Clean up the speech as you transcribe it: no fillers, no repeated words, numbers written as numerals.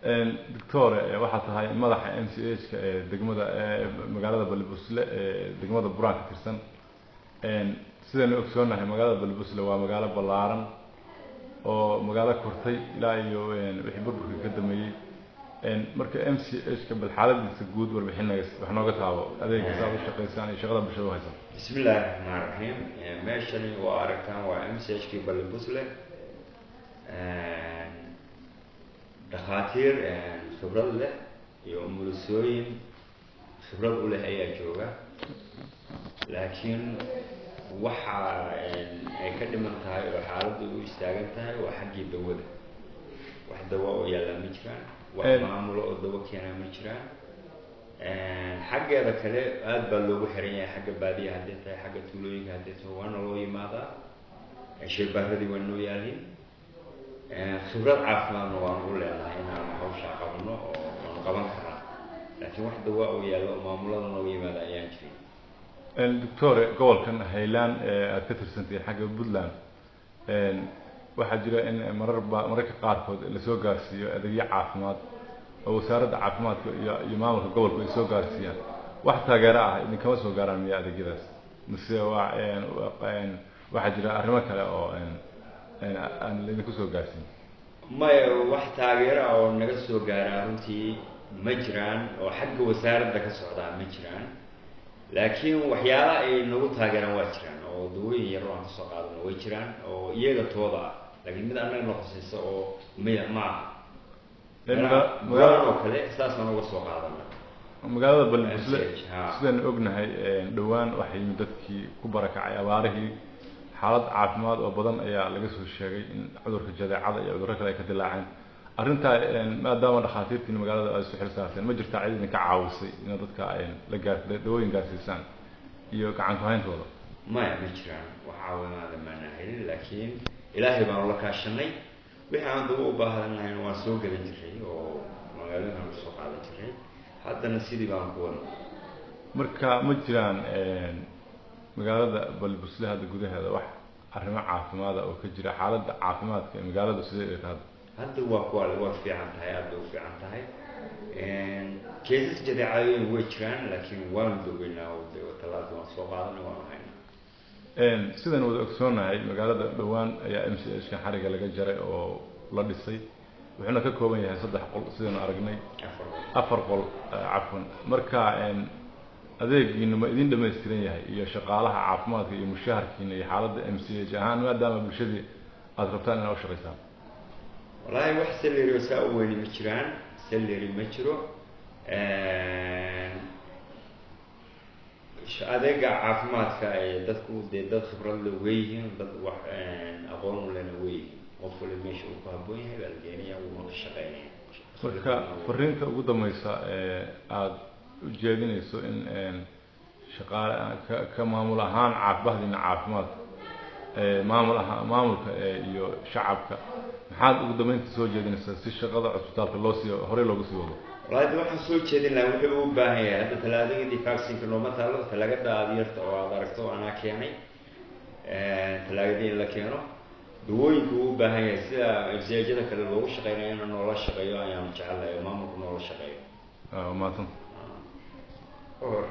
دكتور waxaa tahay madaxa MCH ee degmada magaalada Balbusle ee degmada Buraan ka tirsan sidaan ogsoonahay magaalada Balbusle waa magaalo ballaaran oo magaalo kortay ilaa iyo wixii burburka ka dameeyay marka MCH ka bal xaaladiisa guud warbixinays wax nooga taabo adeegga saab u shaqeysaan iyo shaqada bulshada u haysan bismillaahir rahmaanir rahiim meeshani waa aragtaan waa MCH ka Balbusle dhakhaatiir khibrad leh iyo umulisooyin khibrad u leh ayaa jooga laakiin waxa ay ka dhiman tahay oo xaaladdu u istaagan tahay waa xaggii dawada wax dawo oo yaalla ma jiraan wax maamulo oo dawo keenaa ma jiraan xaggeeda kale aad baa loogu xiran yahay xagga baadiyaha haddii tahay xagga tuulooyinka haddii tahay waana loo yimaadaa shirbaarradii waa noo yaalin khibrad caafimaadna waan u leenahay inaan hawsha qabno oo aan qaban karnaa laakiin wax dawo oo yaalla oo maamulada loo yimaada ayaan jirin دكتور gobolkan Highland aad ka tirsantahay xagga Puntland waxaa jira in mararka qaarkood la soo gaarsiiyo adeegyo caafimaad oo wasaaradda caafimaadka iyo maamulka gobolka ay soo gaarsiiyaan wax taageero ah idin kama soo gaaraan miyaa adeegyadaas mise waxa jira arrimo kale oo aan idinku soo gaarsiin maya wax taageero oo naga soo gaaraa runtii ma jiraan oo xagga wasaaradda ka socdaa ma jiraan laakiin waxyaalaha ay nagu taageeraan waa jiraan oo dawooyin yar oo aan kasoo qaadano way jiraan oo iyaga tooda ah laakiin mid annaga noqosaysa oo maya maaha magaalada oo kale saasaan uga soo qaadana magaalada Balbusle sidaan ognahay dhawaan waxay yimid dadkii ku barakacay abaarihii xaalad caafimaad oo badan ayaa laga soo sheegay in cudurka jadeecada iyo cudurro kale ay ka dilaaceen arrinta maadaama dhakhaatiirtii magaalada ay soo xilsaarteen ma jirtaa cid idin ka caawisay in dadka la gaartay dawooyin gaarsiisaan iyo gacan ku hayntooda maya ma jiraan wax caawinaada maana helin laakiin ilaahay baan la kaashanay wixii aan dawo u baahanahay waan soo galan jiray oo magaalada aan soo qaadan jiray haddana sidii baan ku wadnaa marka ma jiraan magaalada Balbusle hadda gudaheeda wax arrimo caafimaad oo ka jira xaaladda caafimaadka ee magaalada sidee ay tahay hadda waa fiican tahay aad u fiican tahay keesas jadeecooyin way jiraan laakiin waan doogaynaa oo talaada waan soo qaadanay waan haynaa sidaan wada ogsoonahay magaalada dhawaan ayaa MCH ka xariga laga jaray oo la dhisay wuxuuna ka kooban yahay 3 qol sidaan aragnay 4 qol cafwan marka adeegiina ma idin dhameystiran yahay iyo shaqaalaha caafimaadka iyo mushaharkiina iyo xaaladda MCH ahaan maadaama bulshadii aad rabtaan inaad u shaqeysaan wallahi wax salary saa u weyn ma jiraan salary ma jiro adeega caafimaadka ee dadku dad khibrad leh weeyeen dad wax aqoon u leh weeyeen qof waliba meesha uu ku habboon yahay balgeeniya uu ka shaqeynaya marka fariinta ugu dambaysa aad u jeedinayso in shaqaale ka maamul ahaan caafimaad maamulka iyo shacabka maxaad ugu dambeynta soo jeedinaysaa si shaqada cusbitaalka loo sii hore loogu sii wado walaal waxaan soo jeedin lahaa wuxuu u baahan yahay hadda talaadadii vaccine nooma taalo talaagada aad yarta oo aad aragto anaa keenay talaagada in la keeno dawooyinka uu u baahan yahay sida MCH-da kale loogu shaqeynayo in noola shaqeeyo ayaan jecelahay maamulku noola shaqeeyo maatan or